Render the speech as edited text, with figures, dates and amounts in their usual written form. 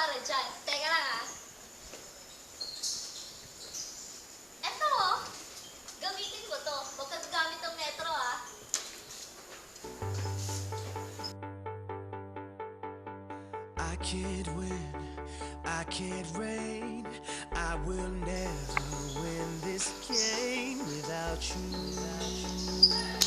para dyan. Teka lang ah. Eto oh. Gamitin mo to. Huwag kang gamit ng metro ah. I can't win, I can't reign, I will never win this game without you.